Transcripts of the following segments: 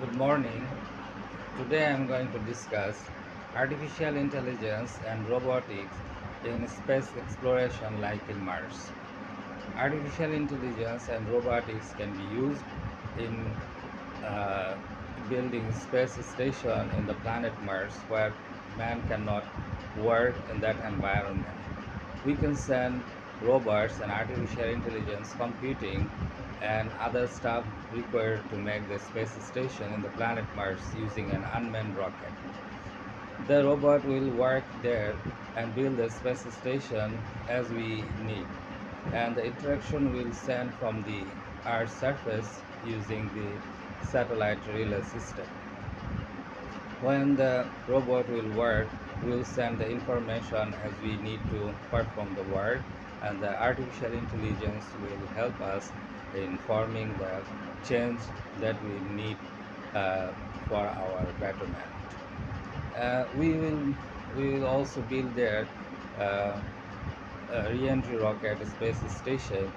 Good morning. Today I am going to discuss artificial intelligence and robotics in space exploration like in Mars. Artificial intelligence and robotics can be used in uh, building space station in the planet Mars where man cannot work in that environment. We can send robots and artificial intelligence computing and other stuff required to make the space station in the planet Mars using an unmanned rocket. The robot will work there and build the space station as we need, and the interaction will send from the Earth's surface using the satellite relay system. When the robot will work, we'll send the information as we need to perform the work, and the artificial intelligence will help us in forming the change that we need uh, for our betterment. We will also build there uh, a re-entry rocket space station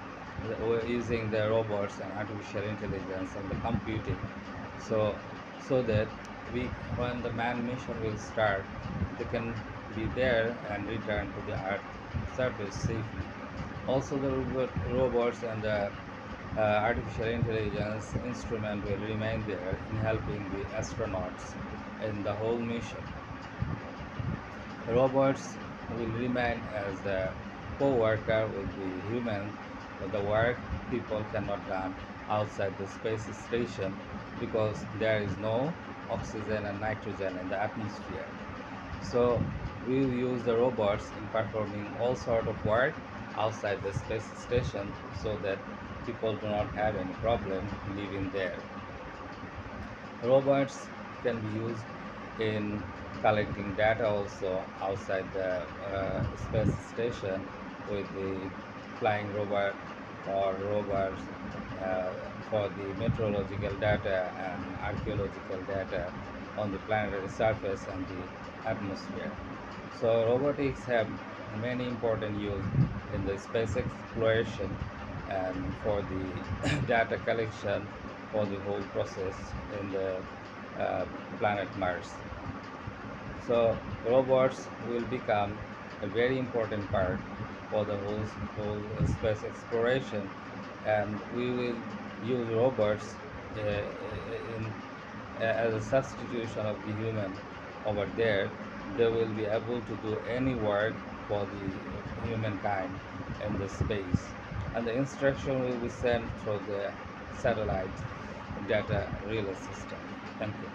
using the robots and artificial intelligence and the computing, so so that we when the manned mission will start, they can be there and return to the earth surface safely. Also the robots and the artificial intelligence instrument will remain there in helping the astronauts in the whole mission. Robots will remain as the co-worker with the humans, but the work people cannot done outside the space station because there is no oxygen and nitrogen in the atmosphere. So we will use the robots in performing all sort of work outside the space station so that people do not have any problem living there. Robots can be used in collecting data also outside the space station with the flying robot or robots uh, for the meteorological data and archaeological data on the planetary surface and the atmosphere. So robotics have many important use in the space exploration and for the data collection for the whole process in the uh, planet Mars. So robots will become a very important part for the whole space exploration, and we will use robots in as a substitution of the human over there. They will be able to do any work for the humankind in the space, and the instruction will be sent through the satellite data relay system. Thank you.